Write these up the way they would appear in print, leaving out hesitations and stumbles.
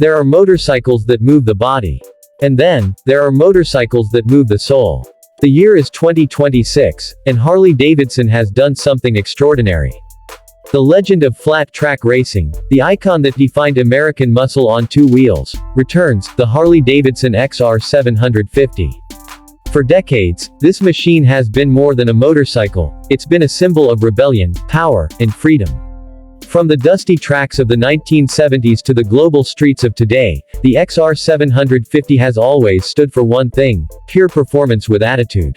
There are motorcycles that move the body. And then, there are motorcycles that move the soul. The year is 2026, and Harley Davidson has done something extraordinary. The legend of flat track racing, the icon that defined American muscle on two wheels, returns, the Harley Davidson XR750. For decades, this machine has been more than a motorcycle, it's been a symbol of rebellion, power, and freedom. From the dusty tracks of the 1970s to the global streets of today, the XR750 has always stood for one thing: pure performance with attitude.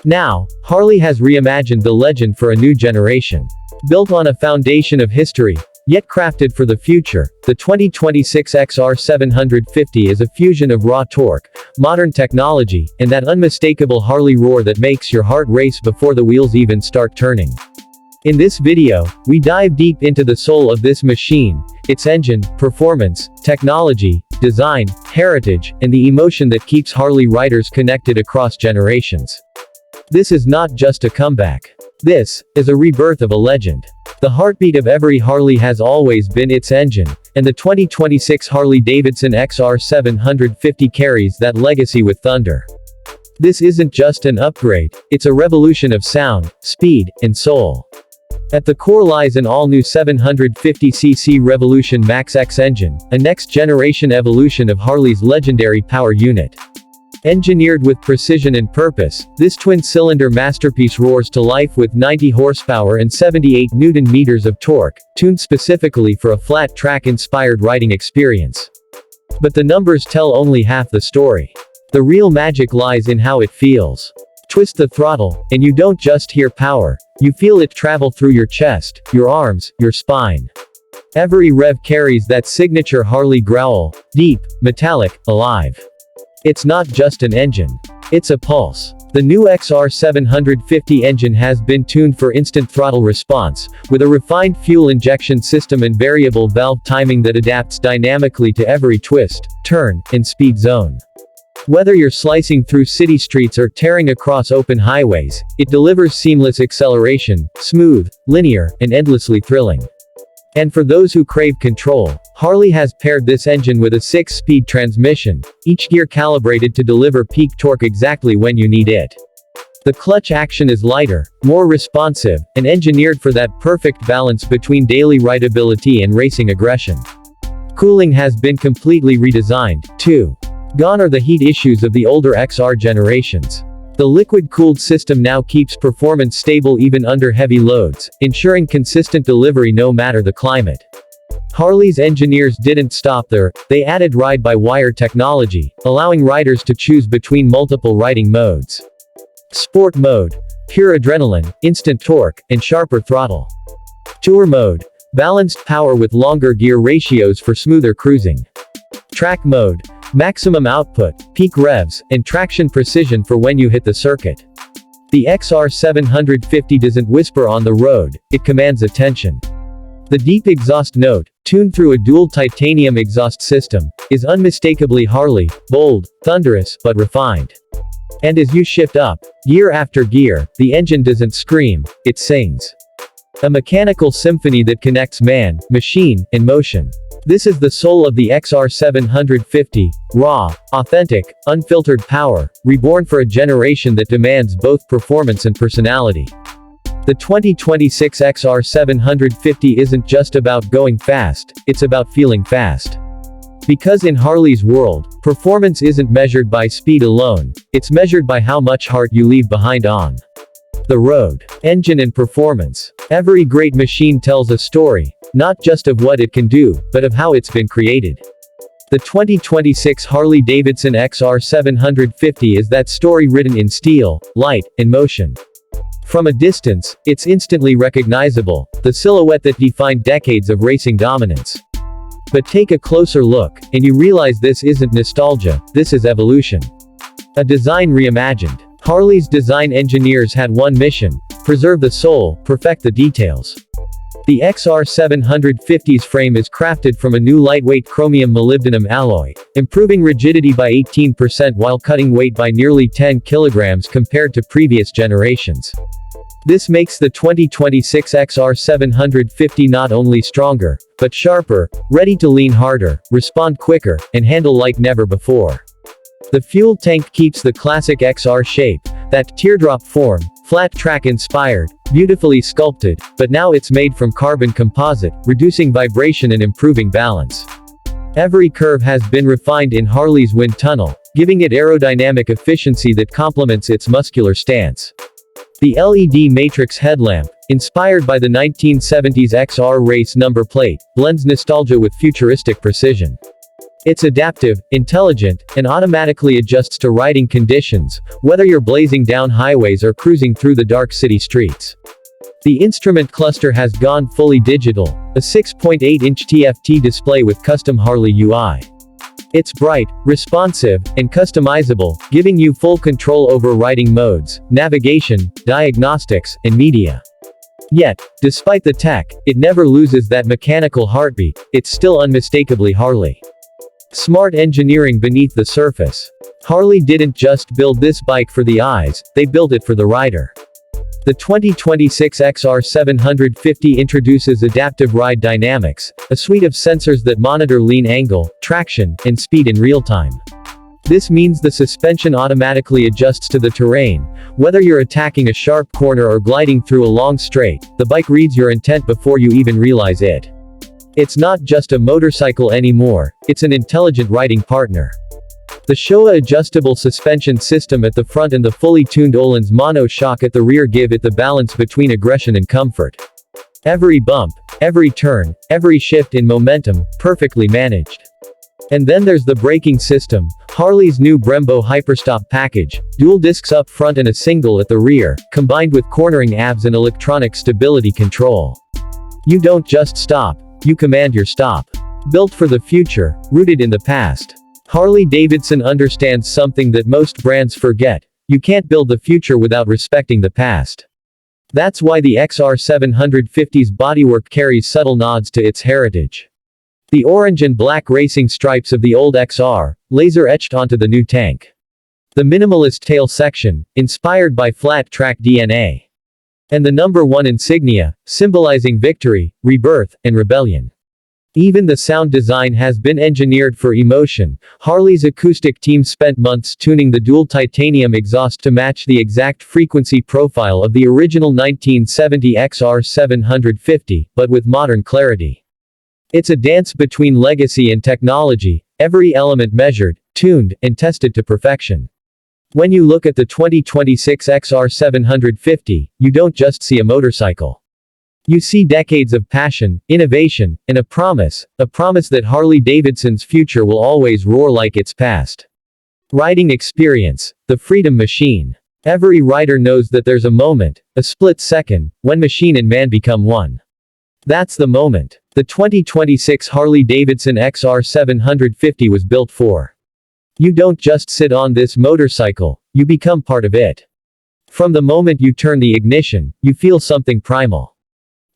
Now, Harley has reimagined the legend for a new generation. Built on a foundation of history, yet crafted for the future, the 2026 XR750 is a fusion of raw torque, modern technology, and that unmistakable Harley roar that makes your heart race before the wheels even start turning. In this video, we dive deep into the soul of this machine, its engine, performance, technology, design, heritage, and the emotion that keeps Harley riders connected across generations. This is not just a comeback. This is a rebirth of a legend. The heartbeat of every Harley has always been its engine, and the 2026 Harley Davidson XR750 carries that legacy with thunder. This isn't just an upgrade, it's a revolution of sound, speed, and soul. At the core lies an all-new 750cc Revolution Max X engine, a next-generation evolution of Harley's legendary power unit. Engineered with precision and purpose, this twin-cylinder masterpiece roars to life with 90 horsepower and 78 Nm of torque, tuned specifically for a flat track-inspired riding experience. But the numbers tell only half the story. The real magic lies in how it feels. Twist the throttle, and you don't just hear power, you feel it travel through your chest, your arms, your spine. Every rev carries that signature Harley growl, deep, metallic, alive. It's not just an engine. It's a pulse. The new XR750 engine has been tuned for instant throttle response, with a refined fuel injection system and variable valve timing that adapts dynamically to every twist, turn, and speed zone. Whether you're slicing through city streets or tearing across open highways, it delivers seamless acceleration, smooth, linear, and endlessly thrilling. And for those who crave control, Harley has paired this engine with a 6-speed transmission, each gear calibrated to deliver peak torque exactly when you need it. The clutch action is lighter, more responsive, and engineered for that perfect balance between daily rideability and racing aggression. Cooling has been completely redesigned, too. Gone are the heat issues of the older XR generations. The liquid-cooled system now keeps performance stable even under heavy loads, ensuring consistent delivery no matter the climate. Harley's engineers didn't stop there, they added ride-by-wire technology, allowing riders to choose between multiple riding modes. Sport mode, pure adrenaline, instant torque, and sharper throttle. Tour mode, balanced power with longer gear ratios for smoother cruising. Track mode, maximum output, peak revs, and traction precision for when you hit the circuit. The XR750 doesn't whisper on the road, it commands attention. The deep exhaust note, tuned through a dual titanium exhaust system, is unmistakably Harley, bold, thunderous, but refined. And as you shift up, gear after gear, the engine doesn't scream, it sings. A mechanical symphony that connects man, machine, and motion. This is the soul of the XR750, raw, authentic, unfiltered power, reborn for a generation that demands both performance and personality. The 2026 XR750 isn't just about going fast, it's about feeling fast. Because in Harley's world, performance isn't measured by speed alone, it's measured by how much heart you leave behind on the road. Engine and performance. Every great machine tells a story, not just of what it can do, but of how it's been created. The 2026 Harley Davidson XR750 is that story written in steel, light, and motion. From a distance, it's instantly recognizable, the silhouette that defined decades of racing dominance. But take a closer look, and you realize this isn't nostalgia, this is evolution. A design reimagined. Harley's design engineers had one mission: preserve the soul, perfect the details. The XR750's frame is crafted from a new lightweight chromium molybdenum alloy, improving rigidity by 18% while cutting weight by nearly 10 kilograms compared to previous generations. This makes the 2026 XR750 not only stronger, but sharper, ready to lean harder, respond quicker, and handle like never before. The fuel tank keeps the classic XR shape, that teardrop form, flat track inspired, beautifully sculpted, but now it's made from carbon composite, reducing vibration and improving balance. Every curve has been refined in Harley's wind tunnel, giving it aerodynamic efficiency that complements its muscular stance. The LED matrix headlamp, inspired by the 1970s XR race number plate, blends nostalgia with futuristic precision. It's adaptive, intelligent, and automatically adjusts to riding conditions, whether you're blazing down highways or cruising through the dark city streets. The instrument cluster has gone fully digital, a 6.8-inch TFT display with custom Harley UI. It's bright, responsive, and customizable, giving you full control over riding modes, navigation, diagnostics, and media. Yet, despite the tech, it never loses that mechanical heartbeat. It's still unmistakably Harley. Smart engineering beneath the surface. Harley didn't just build this bike for the eyes, they built it for the rider. The 2026 XR750 introduces adaptive ride dynamics, a suite of sensors that monitor lean angle, traction, and speed in real time. This means the suspension automatically adjusts to the terrain. Whether you're attacking a sharp corner or gliding through a long straight, the bike reads your intent before you even realize it. It's not just a motorcycle anymore, it's an intelligent riding partner. The Showa adjustable suspension system at the front and the fully tuned Öhlins mono shock at the rear give it the balance between aggression and comfort. Every bump, every turn, every shift in momentum, perfectly managed. And then there's the braking system, Harley's new Brembo Hyperstop package, dual discs up front and a single at the rear, combined with cornering ABS and electronic stability control. You don't just stop, you command your stop. Built for the future, rooted in the past. Harley Davidson understands something that most brands forget: you can't build the future without respecting the past. That's why the XR750's bodywork carries subtle nods to its heritage. The orange and black racing stripes of the old XR, laser etched onto the new tank. The minimalist tail section, inspired by flat track DNA. And the number 1 insignia, symbolizing victory, rebirth, and rebellion. Even the sound design has been engineered for emotion. Harley's acoustic team spent months tuning the dual titanium exhaust to match the exact frequency profile of the original 1970 XR750, but with modern clarity. It's a dance between legacy and technology, every element measured, tuned, and tested to perfection. When you look at the 2026 XR750, you don't just see a motorcycle. You see decades of passion, innovation, and a promise that Harley Davidson's future will always roar like its past. Riding experience, the freedom machine. Every rider knows that there's a moment, a split second, when machine and man become one. That's the moment. The 2026 Harley Davidson XR750 was built for. You don't just sit on this motorcycle, you become part of it. From the moment you turn the ignition, you feel something primal.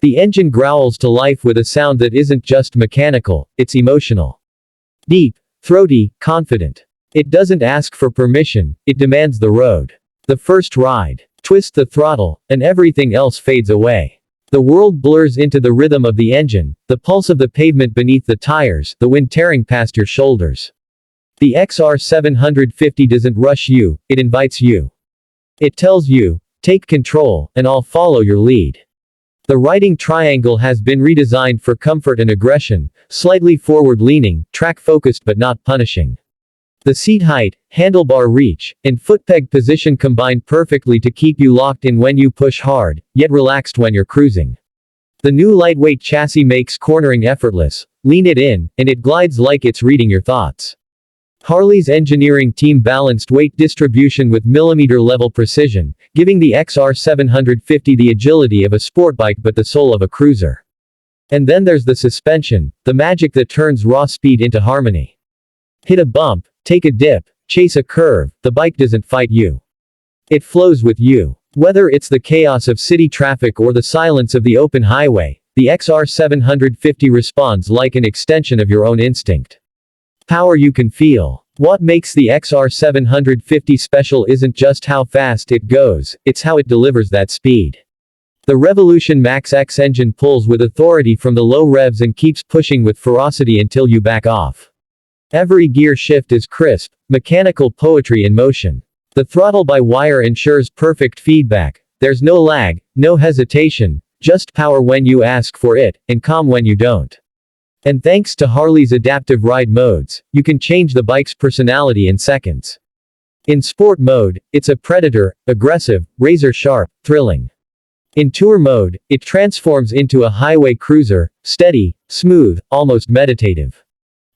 The engine growls to life with a sound that isn't just mechanical, it's emotional. Deep, throaty, confident. It doesn't ask for permission, it demands the road. The first ride. Twist the throttle, and everything else fades away. The world blurs into the rhythm of the engine, the pulse of the pavement beneath the tires, the wind tearing past your shoulders. The XR750 doesn't rush you, it invites you. It tells you, take control, and I'll follow your lead. The riding triangle has been redesigned for comfort and aggression, slightly forward-leaning, track-focused but not punishing. The seat height, handlebar reach, and footpeg position combine perfectly to keep you locked in when you push hard, yet relaxed when you're cruising. The new lightweight chassis makes cornering effortless. Lean it in, and it glides like it's reading your thoughts. Harley's engineering team balanced weight distribution with millimeter-level precision, giving the XR750 the agility of a sport bike but the soul of a cruiser. And then there's the suspension, the magic that turns raw speed into harmony. Hit a bump, take a dip, chase a curve, the bike doesn't fight you. It flows with you. Whether it's the chaos of city traffic or the silence of the open highway, the XR750 responds like an extension of your own instinct. Power you can feel. What makes the XR750 special isn't just how fast it goes, it's how it delivers that speed. The Revolution Max X engine pulls with authority from the low revs and keeps pushing with ferocity until you back off. Every gear shift is crisp, mechanical poetry in motion. The throttle-by-wire ensures perfect feedback. There's no lag, no hesitation, just power when you ask for it, and calm when you don't. And thanks to Harley's adaptive ride modes, you can change the bike's personality in seconds. In sport mode, it's a predator, aggressive, razor-sharp, thrilling. In tour mode, it transforms into a highway cruiser, steady, smooth, almost meditative.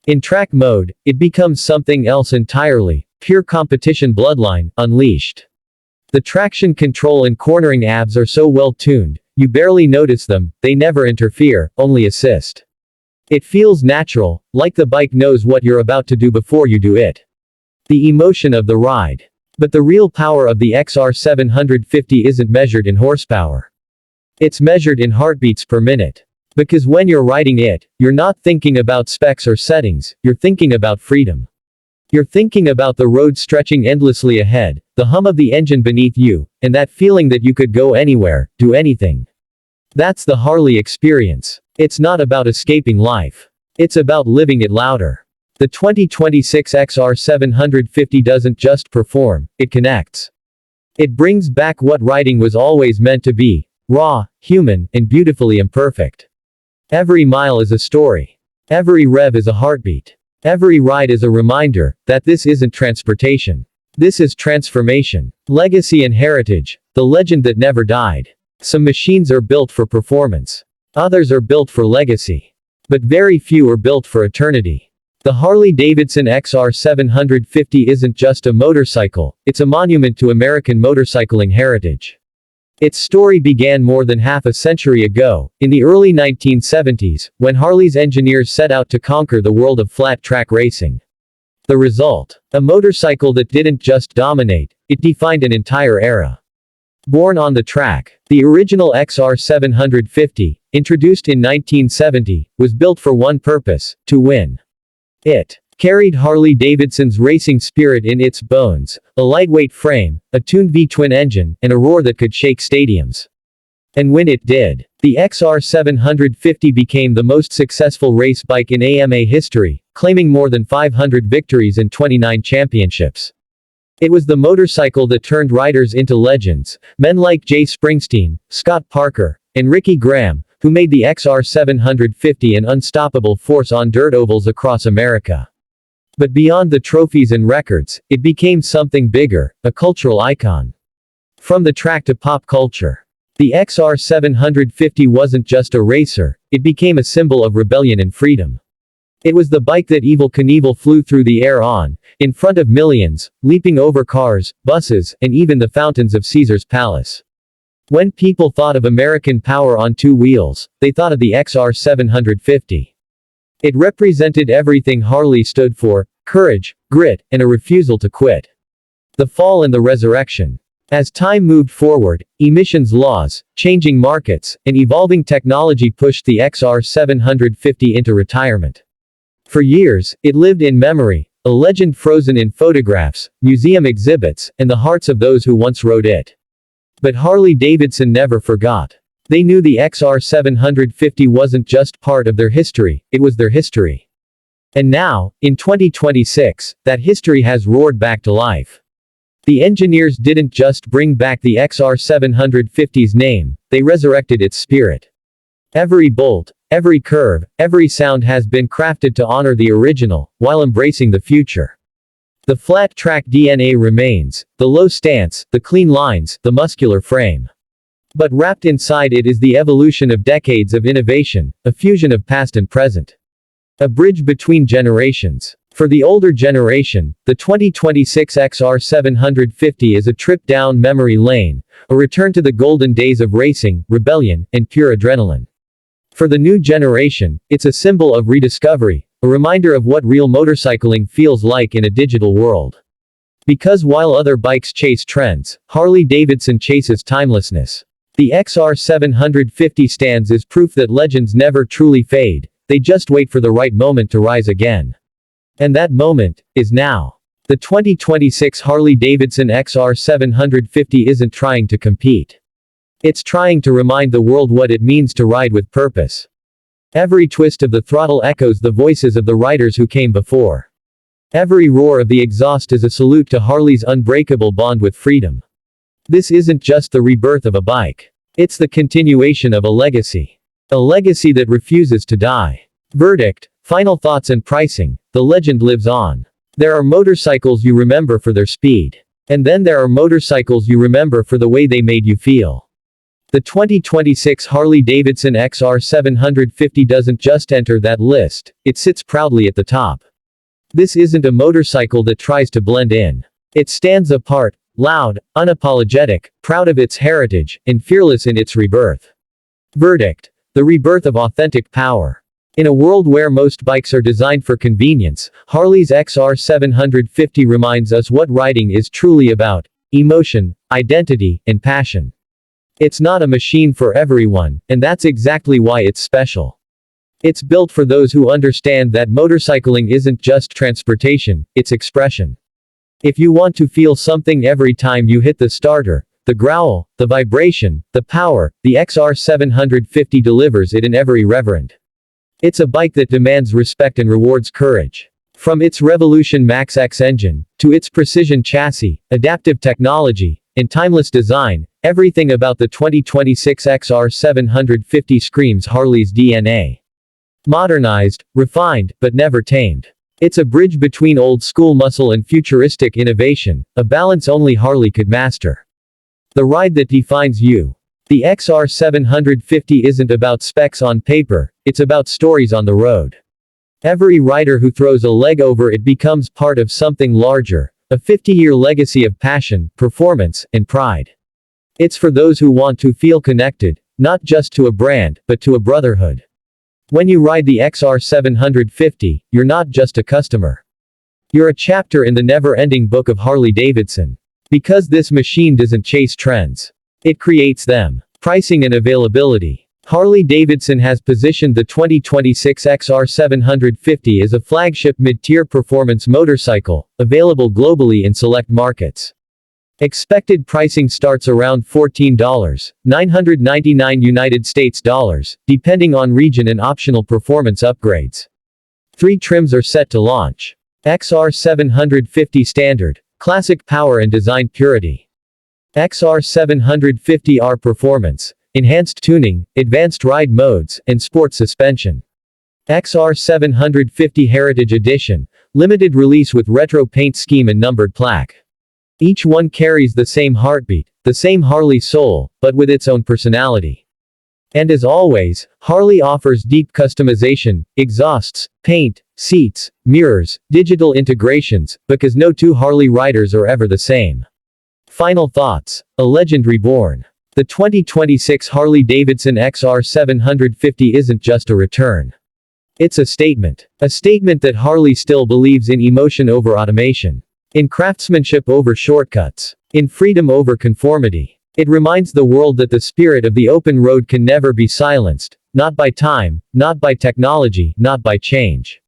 In track mode, it becomes something else entirely, pure competition bloodline, unleashed. The traction control and cornering abs are so well tuned, you barely notice them, they never interfere, only assist. It feels natural, like the bike knows what you're about to do before you do it. The emotion of the ride. But the real power of the XR750 isn't measured in horsepower. It's measured in heartbeats per minute. Because when you're riding it, you're not thinking about specs or settings, you're thinking about freedom. You're thinking about the road stretching endlessly ahead, the hum of the engine beneath you, and that feeling that you could go anywhere, do anything. That's the Harley experience. It's not about escaping life. It's about living it louder. The 2026 XR750 doesn't just perform, it connects. It brings back what riding was always meant to be, raw, human, and beautifully imperfect. Every mile is a story. Every rev is a heartbeat. Every ride is a reminder that this isn't transportation. This is transformation. Legacy and heritage. The legend that never died. Some machines are built for performance. Others are built for legacy. But very few are built for eternity. The Harley Davidson XR750 isn't just a motorcycle, it's a monument to American motorcycling heritage. Its story began more than half a century ago, in the early 1970s, when Harley's engineers set out to conquer the world of flat-track racing. The result? A motorcycle that didn't just dominate, it defined an entire era. Born on the track, the original XR750, introduced in 1970, was built for one purpose, to win. It carried Harley Davidson's racing spirit in its bones, a lightweight frame, a tuned V-twin engine, and a roar that could shake stadiums. And when it did, the XR750 became the most successful race bike in AMA history, claiming more than 500 victories and 29 championships. It was the motorcycle that turned riders into legends, men like Jay Springsteen, Scott Parker, and Ricky Graham, who made the XR750 an unstoppable force on dirt ovals across America. But beyond the trophies and records, it became something bigger, a cultural icon. From the track to pop culture. The XR750 wasn't just a racer, it became a symbol of rebellion and freedom. It was the bike that Evel Knievel flew through the air on, in front of millions, leaping over cars, buses, and even the fountains of Caesar's palace. When people thought of American power on two wheels, they thought of the XR750. It represented everything Harley stood for: courage, grit, and a refusal to quit. The fall and the resurrection. As time moved forward, emissions laws, changing markets, and evolving technology pushed the XR750 into retirement. For years, it lived in memory, a legend frozen in photographs, museum exhibits, and the hearts of those who once rode it. But Harley Davidson never forgot. They knew the XR750 wasn't just part of their history, it was their history. And now, in 2026, that history has roared back to life. The engineers didn't just bring back the XR750's name, they resurrected its spirit. Every bolt, every curve, every sound has been crafted to honor the original, while embracing the future. The flat track DNA remains, the low stance, the clean lines, the muscular frame. But wrapped inside it is the evolution of decades of innovation, a fusion of past and present. A bridge between generations. For the older generation, the 2026 XR750 is a trip down memory lane, a return to the golden days of racing, rebellion, and pure adrenaline. For the new generation, it's a symbol of rediscovery, a reminder of what real motorcycling feels like in a digital world. Because while other bikes chase trends, Harley Davidson chases timelessness. The XR750 stands as proof that legends never truly fade, they just wait for the right moment to rise again. And that moment is now. The 2026 Harley Davidson XR750 isn't trying to compete. It's trying to remind the world what it means to ride with purpose. Every twist of the throttle echoes the voices of the riders who came before. Every roar of the exhaust is a salute to Harley's unbreakable bond with freedom. This isn't just the rebirth of a bike. It's the continuation of a legacy. A legacy that refuses to die. Verdict, final thoughts and pricing, the legend lives on. There are motorcycles you remember for their speed. And then there are motorcycles you remember for the way they made you feel. The 2026 Harley Davidson XR750 doesn't just enter that list, it sits proudly at the top. This isn't a motorcycle that tries to blend in. It stands apart, loud, unapologetic, proud of its heritage, and fearless in its rebirth. Verdict, the rebirth of authentic power. In a world where most bikes are designed for convenience, Harley's XR750 reminds us what riding is truly about: emotion, identity, and passion. It's not a machine for everyone, and that's exactly why it's special. It's built for those who understand that motorcycling isn't just transportation, it's expression. If you want to feel something every time you hit the starter, the growl, the vibration, the power, the XR750 delivers it in every reverend. It's a bike that demands respect and rewards courage. From its Revolution Max X engine, to its precision chassis, adaptive technology, and timeless design, everything about the 2026 XR750 screams Harley's DNA. Modernized, refined, but never tamed. It's a bridge between old-school muscle and futuristic innovation, a balance only Harley could master. The ride that defines you. The XR750 isn't about specs on paper, it's about stories on the road. Every rider who throws a leg over it becomes part of something larger, a 50-year legacy of passion, performance, and pride. It's for those who want to feel connected, not just to a brand, but to a brotherhood. When you ride the XR750, you're not just a customer. You're a chapter in the never-ending book of Harley Davidson. Because this machine doesn't chase trends. It creates them. Pricing and availability. Harley Davidson has positioned the 2026 XR750 as a flagship mid-tier performance motorcycle, available globally in select markets. Expected pricing starts around $14.999 United States dollars, depending on region and optional performance upgrades. 3 trims are set to launch. XR750 Standard, Classic Power and Design Purity. XR750R Performance, Enhanced Tuning, Advanced Ride Modes, and Sport Suspension. XR750 Heritage Edition, Limited Release with Retro Paint Scheme and Numbered Plaque. Each one carries the same heartbeat, the same Harley soul, but with its own personality. And as always, Harley offers deep customization, exhausts, paint, seats, mirrors, digital integrations, because no two Harley riders are ever the same. Final thoughts. A legend reborn. The 2026 Harley Davidson XR750 isn't just a return. It's a statement. A statement that Harley still believes in emotion over automation. In craftsmanship over shortcuts. In freedom over conformity. It reminds the world that the spirit of the open road can never be silenced, not by time, not by technology, not by change.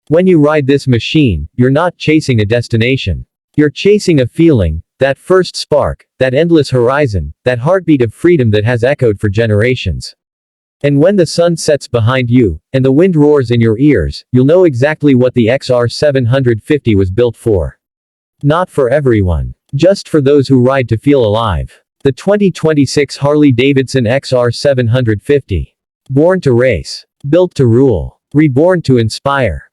When you ride this machine, you're not chasing a destination. You're chasing a feeling, that first spark, that endless horizon, that heartbeat of freedom that has echoed for generations. And when the sun sets behind you, and the wind roars in your ears, you'll know exactly what the XR750 was built for. Not for everyone. Just for those who ride to feel alive. The 2026 Harley Davidson XR750. Born to race. Built to rule. Reborn to inspire.